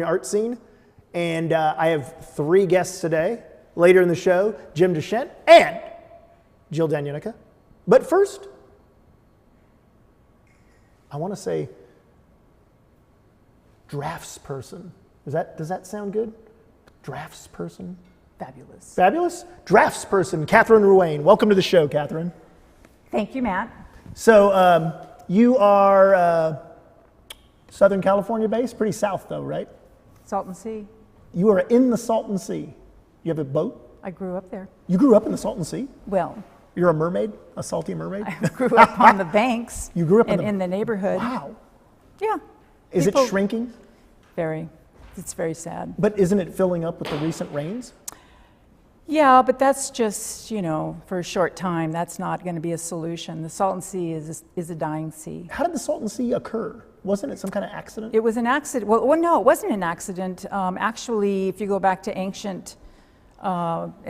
art scene, and I have three guests today. Later in the show, Jim Deschent and Jill Danienica. But first, I want to say draftsperson. Does that sound good? Draftsperson? Fabulous. Fabulous? Draftsperson, Catherine Ruane. Welcome to the show, Catherine. Thank you, Matt. So you are Southern California based, pretty south though, right? Salton Sea. You are in the Salton Sea. You have a boat? I grew up there. You grew up in the Salton Sea? Well, you're a mermaid, a salty mermaid? I grew up on the banks. You grew up in the neighborhood. Wow. Yeah. Is it shrinking? Very. It's very sad. But isn't it filling up with the recent rains? Yeah, but that's just, for a short time. That's not going to be a solution. The Salton Sea is a dying sea. How did the Salton Sea occur? Wasn't it some kind of accident? It was an accident. Well, no, it wasn't an accident. Actually, if you go back to an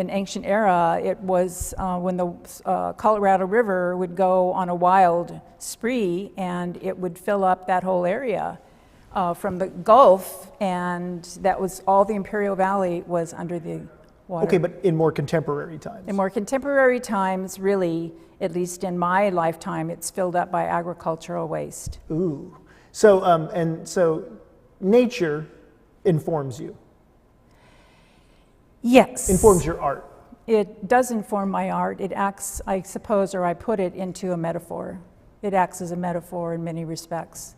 ancient era, it was when the Colorado River would go on a wild spree, and it would fill up that whole area from the Gulf, and that was all the Imperial Valley was under the water. Okay, but in more contemporary times. In more contemporary times, really, at least in my lifetime, it's filled up by agricultural waste. Ooh. So nature informs you. Yes. Informs your art. It does inform my art. It acts, I suppose, or I put it into a metaphor. It acts as a metaphor in many respects,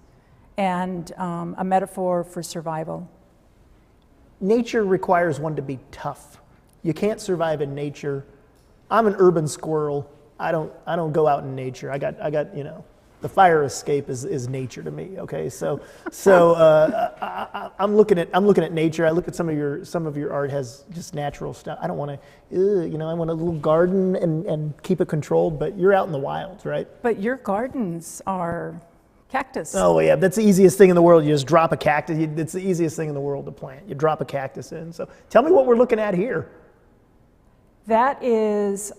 and a metaphor for survival. Nature requires one to be tough. You can't survive in nature. I'm an urban squirrel. I don't go out in nature. I got the fire escape is nature to me. Okay, so I'm looking at nature. I look at some of your art has just natural stuff. I don't want to, I want a little garden and keep it controlled. But you're out in the wilds, right? But your gardens are cactus. Oh yeah, that's the easiest thing in the world. You just drop a cactus. It's the easiest thing in the world to plant. You drop a cactus in. So tell me what we're looking at here. That is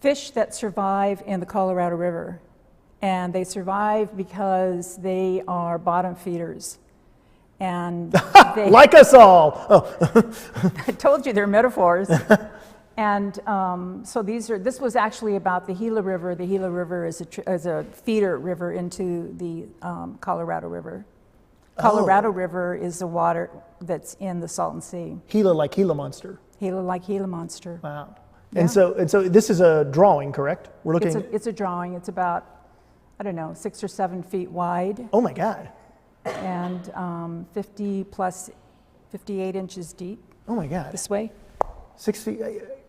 fish that survive in the Colorado River. And they survive because they are bottom feeders. And they, like us all. Oh. I told you they're metaphors. And so this was actually about the Gila River. The Gila River is a feeder river into the Colorado River. Colorado River is the water that's in the Salton Sea. Gila like Gila monster. Gila like Gila monster. Wow. Yeah. And so this is a drawing, correct? We're looking. It's a drawing. It's about, 6 or 7 feet wide. Oh my God. And 50 plus 58 inches deep. Oh my God. This way. 6 feet.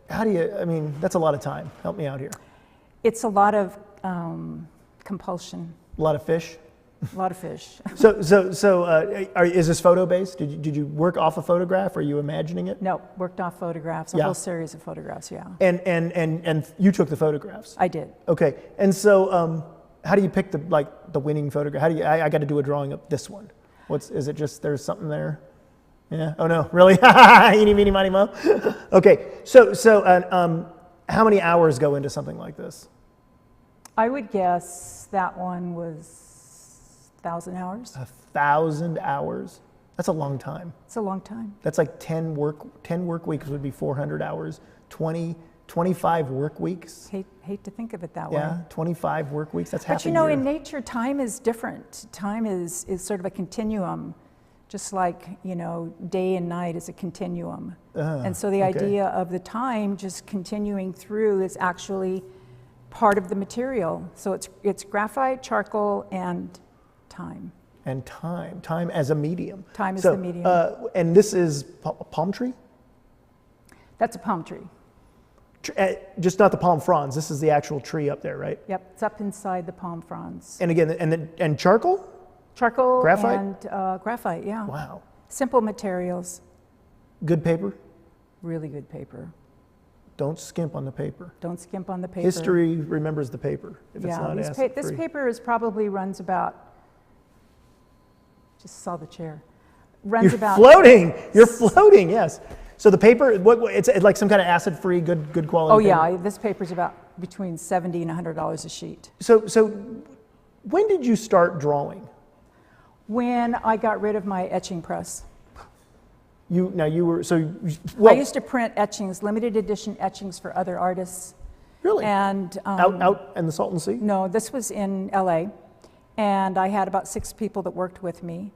How do you? That's a lot of time. Help me out here. It's a lot of compulsion. A lot of fish. A lot of fish. Is this photo based? Did you work off a photograph? Or are you imagining it? No, worked off photographs. A whole series of photographs. Yeah. And you took the photographs. I did. Okay. And so how do you pick the winning photograph? How do you? I got to do a drawing of this one. Is it just there's something there? Yeah. Oh no, really? Eeny, meeny, miny, mo. Okay. So how many hours go into something like this? I would guess that one was 1,000 hours. 1,000 hours. That's a long time. It's a long time. That's like 10 work weeks would be 400 hours. 25 work weeks. Hate to think of it that way. Yeah, 25 work weeks. That's half a year. But in nature, time is different. Time is sort of a continuum, just like day and night is a continuum. And so the idea of the time just continuing through is actually part of the material. So it's graphite, charcoal, and time. And time as a medium. Time is the medium. And this is a palm tree? That's a palm tree. Just not the palm fronds. This is the actual tree up there, right? Yep, it's up inside the palm fronds. And again, and charcoal? Charcoal graphite? And graphite, yeah. Wow. Simple materials. Good paper? Really good paper. Don't skimp on the paper. Don't skimp on the paper. History remembers the paper. If it's not acid-free. This paper probably runs about. Just saw the chair. Runs about. Floating. You're floating. Yes. So the paper, it's like some kind of acid-free, good quality. Oh paper? yeah, this paper's about between $70 and $100 a sheet. So when did you start drawing? When I got rid of my etching press. I used to print etchings, limited edition etchings for other artists. Really? And out in the Salton Sea? No, this was in LA. And I had about 6 people that worked with me.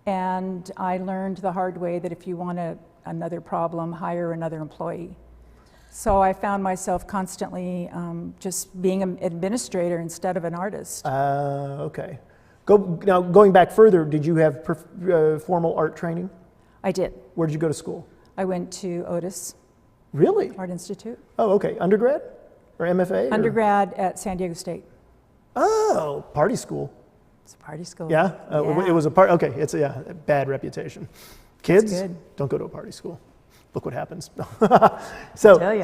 And I learned the hard way that if you want another problem, hire another employee. So I found myself constantly just being an administrator instead of an artist. Okay. Now, going back further, did you have formal art training? I did. Where did you go to school? I went to Otis. Really? Art Institute. Oh, okay. Undergrad or MFA? Undergrad at San Diego State. Oh, party school. It's a party school. Yeah? Yeah. It was a part. Okay, it's a bad reputation. Kids, good. don't go to a party school. Look what happens. Tell ya.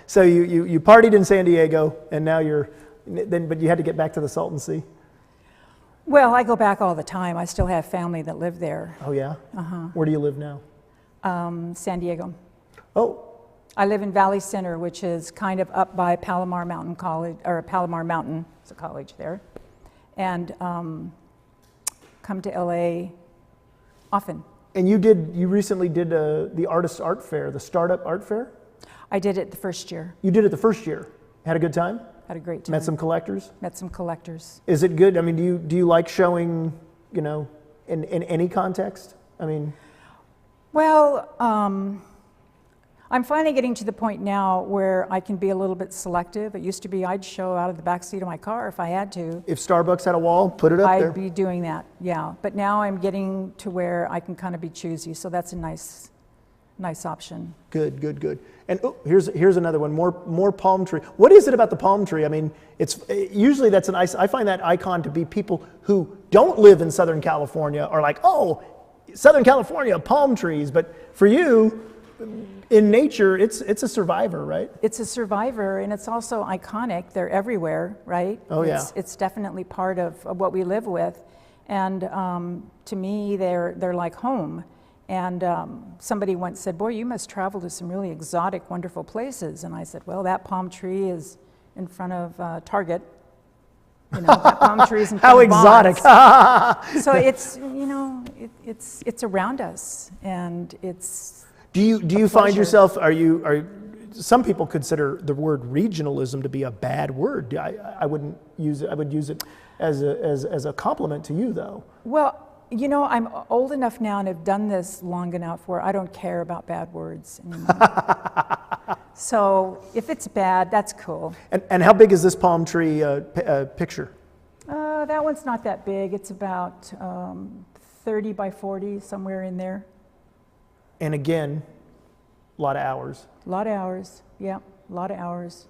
So you partied in San Diego, and now but you had to get back to the Salton Sea. Well, I go back all the time. I still have family that live there. Oh yeah. Where do you live now? San Diego. Oh. I live in Valley Center, which is kind of up by Palomar Mountain College, or Palomar Mountain. It's a college there, and come to LA often. And you recently did the Artist Art Fair, the Startup Art Fair? I did it the first year. You did it the first year. Had a good time? Had a great time. Met some collectors? Met some collectors. Is it good? I mean, do you like showing, in any context? I mean... Well, I'm finally getting to the point now where I can be a little bit selective. It used to be I'd show out of the back seat of my car if I had to. If Starbucks had a wall, put it up there. I'd be doing that, yeah. But now I'm getting to where I can kind of be choosy, so that's a nice option. Good. And here's another one. More palm tree. What is it about the palm tree? I mean, usually that's I find that icon to be people who don't live in Southern California are like, oh, Southern California, palm trees. But for you, in nature, it's a survivor, right? It's a survivor, and it's also iconic. They're everywhere, right? Oh yeah. It's definitely part of what we live with, and to me, they're like home. And somebody once said, "Boy, you must travel to some really exotic, wonderful places." And I said, "Well, that palm tree is in front of Target. That palm tree is in front How of exotic!" Bonds. So it's it's around us, and it's. Do you find yourself? Are some people consider the word regionalism to be a bad word? I wouldn't use it. I would use it as a compliment to you, though. Well. I'm old enough now and have done this long enough where I don't care about bad words anymore. So if it's bad, that's cool. And how big is this palm tree picture? That one's not that big. It's about 30 by 40, somewhere in there. And again, a lot of hours. A lot of hours, yeah, a lot of hours.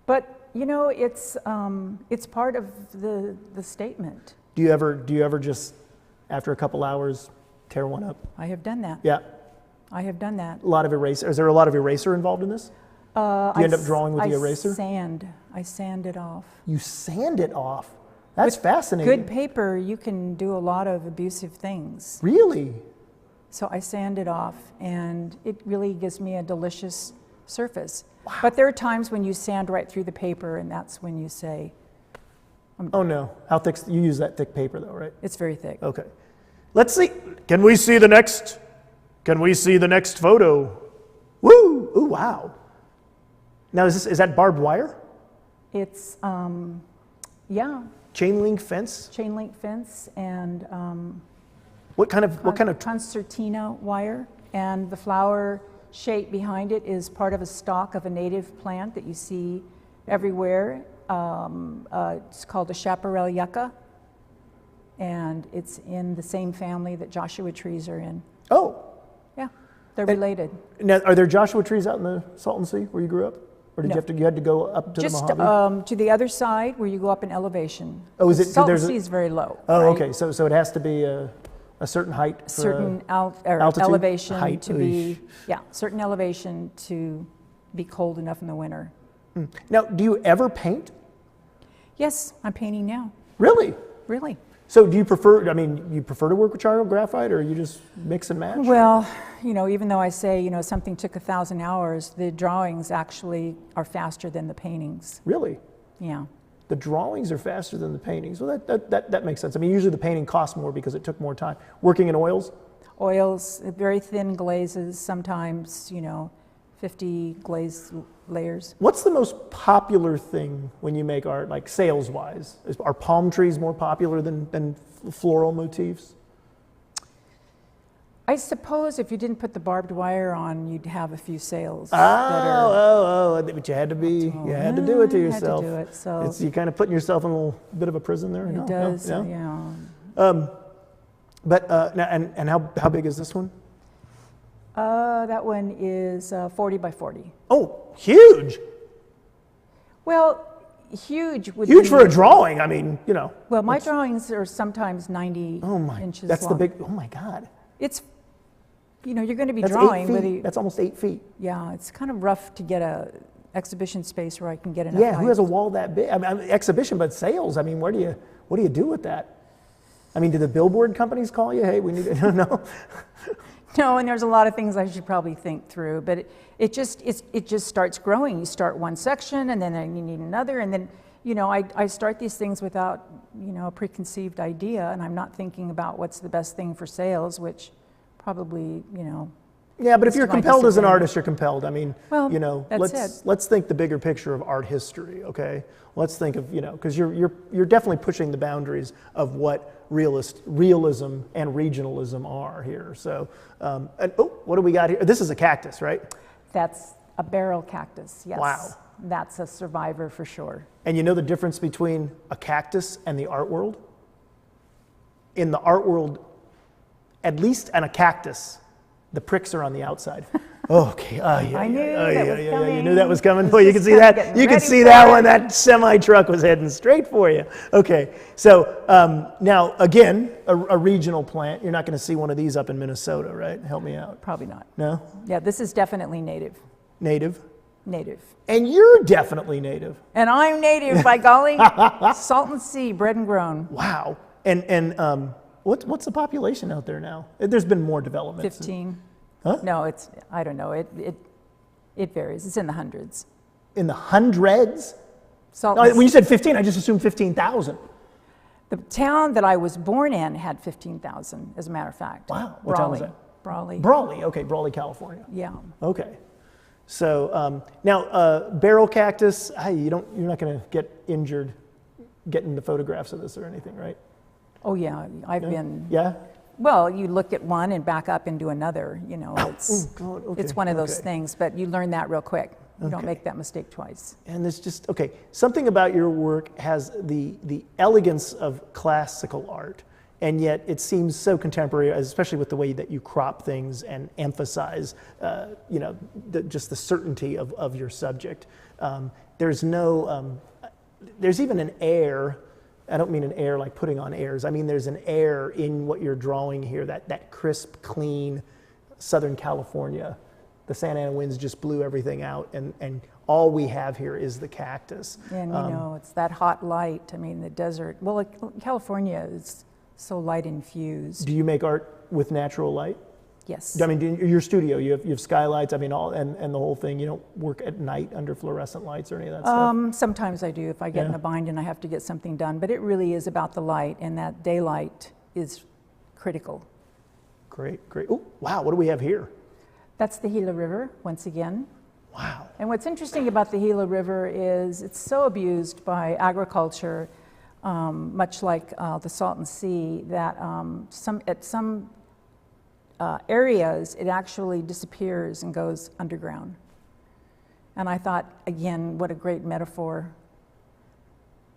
But it's part of the statement. Do you ever just, after a couple hours, tear one up? I have done that. Yeah. I have done that. A lot of eraser. Is there a lot of eraser involved in this? Do you end up drawing with the eraser? I sand it off. You sand it off? That's fascinating. Good paper, you can do a lot of abusive things. Really? So I sand it off, and it really gives me a delicious surface. Wow. But there are times when you sand right through the paper, and that's when you say... Oh no, how thick? You use that thick paper though, right? It's very thick. Okay. Let's see. Can we see the next photo? Woo! Ooh, wow. Now is that barbed wire? It's, yeah. Chain link fence? Chain link fence and... What kind of... Concertina wire, and the flower shape behind it is part of a stalk of a native plant that you see everywhere. It's called a chaparral yucca, and it's in the same family that Joshua trees are in. Oh. Yeah, they're related. Now, are there Joshua trees out in the Salton Sea where you grew up? Or did you had to go up to the Mojave? To the other side where you go up in elevation. Oh, is it? Salton Sea is very low. Oh, right? Okay. So it has to be a certain height. A certain altitude? elevation height. to be, certain elevation to be cold enough in the winter. Now, do you ever paint? Yes, I'm painting now. Really? Really. So do you prefer to work with charcoal graphite, or you just mix and match? Well, even though I say, something took 1,000 hours, the drawings actually are faster than the paintings. Really? Yeah. the drawings are faster than the paintings. Well, that makes sense. I mean, usually the painting costs more because it took more time. Working in oils? Oils, very thin glazes, sometimes, 50 glaze layers. What's the most popular thing when you make art, like sales-wise? Are palm trees more popular than floral motifs? I suppose if you didn't put the barbed wire on, you'd have a few sales. But you had to do it to yourself. You had to do it, so. You're kind of putting yourself in a little bit of a prison there. It does, yeah. And how big is this one? That one is 40 by 40. Oh, huge! Well, huge would Huge be, for a drawing. I mean, Well, my drawings are sometimes 90 inches that's long. the big. Oh my God! It's, you're going to be That's drawing 8 feet. That's almost 8 feet. Yeah, it's kind of rough to get a exhibition space where I can get enough. Yeah, who light. has a wall that big? I mean, exhibition, but sales. I mean, what do you do with that? I mean, do the billboard companies call you? Hey, we need to know. No, and there's a lot of things I should probably think through, but it just starts growing. You start one section, and then you need another, and then I start these things without a preconceived idea, and I'm not thinking about what's the best thing for sales, which probably Yeah, but if you're compelled as an disadvantage. artist, you're compelled. I mean, Well, that's let's think the bigger picture of art history. Okay, let's think of because you're definitely pushing the boundaries of what realism and regionalism are here. So, what do we got here? This is a cactus, right? That's a barrel cactus. Yes. Wow. That's a survivor for sure. And you know the difference between a cactus and the art world? In the art world, at least on a cactus, the pricks are on the outside. Okay. I knew that was coming. You knew that was coming. Boy, you can see that. You can see that one. That semi truck was heading straight for you. Okay. So now again, a regional plant. You're not going to see one of these up in Minnesota, right? Help me out. Probably not. No. Yeah, this is definitely native. Native. Native. And you're definitely native. And I'm native, by golly. Salton Sea, bred and grown. Wow. And what's the population out there now? There's been more development. 15. Huh? No, I don't know. It varies. It's in the hundreds. In the hundreds? Salton When you said 15, I just assumed 15,000. The town that I was born in had 15,000, as a matter of fact. Wow. What town was that? Brawley. Brawley. Okay, Brawley, California. Yeah. Okay. So now barrel cactus. You're not going to get injured getting the photographs of this or anything, right? Oh yeah, I've been. Yeah. Well, you look at one and back up into another. It's one of those Okay. things, but you learn that real quick. You don't make that mistake twice. And there's just something about your work has the elegance of classical art, and yet it seems so contemporary, especially with the way that you crop things and emphasize, just the certainty of your subject. There's even an air. I don't mean an air like putting on airs. I mean there's an air in what you're drawing here, that crisp, clean Southern California. The Santa Ana winds just blew everything out, and all we have here is the cactus. And it's that hot light. I mean, the desert. Well, California is so light infused. Do you make art with natural light? Yes. I mean, your studio, you have skylights. I mean, and the whole thing. You don't work at night under fluorescent lights or any of that stuff. Sometimes I do if I get in a bind and I have to get something done. But it really is about the light, and that daylight is critical. Great. Oh, wow. What do we have here? That's the Gila River once again. Wow. And what's interesting about the Gila River is it's so abused by agriculture, much like the Salton Sea, that at some areas it actually disappears and goes underground. And I thought, again, what a great metaphor.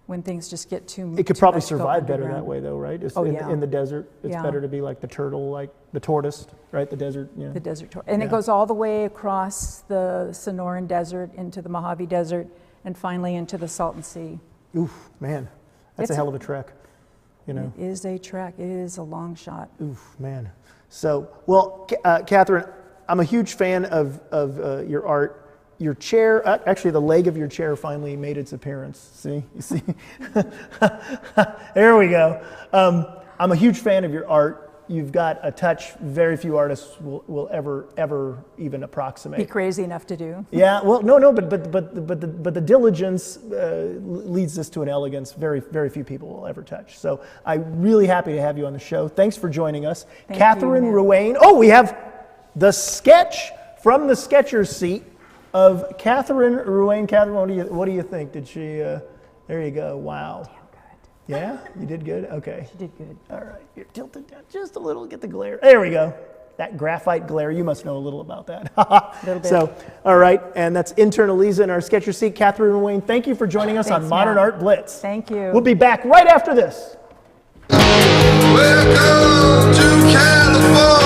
When things just get too It could too probably much, go survive better underground. that way, though, right? Yeah. In the desert, it's Yeah. better to be like the turtle, like the tortoise, right? The desert. Yeah. The desert tour. And Yeah. it goes all the way across the Sonoran Desert into the Mojave Desert and finally into the Salton Sea. Oof, man, that's a hell of a trek. It is a trek. It is a long shot. Oof, man. So, well, Catherine, I'm a huge fan of your art. Your chair, actually the leg of your chair finally made its appearance. See, you see? There we go. I'm a huge fan of your art. you've got a touch very few artists will ever even approximate. Be crazy enough to do. Yeah, well, no, but the diligence leads us to an elegance very few people will ever touch. So I'm really happy to have you on the show. Thanks for joining us. Thank Catherine you, Ruane. Oh, we have the sketch from the sketcher's seat of Catherine Ruane. Catherine, what do you think? Did she, there you go, wow. Yeah, you did good? Okay. She did good. All right, you're tilted down just a little, get the glare. There we go. That graphite glare, you must know a little about that. A little bit. So, all right, and that's intern Eliza in our sketcher seat. Catherine Ruane, thank you for joining us on Modern Art Blitz. Thank you. We'll be back right after this. Welcome to California.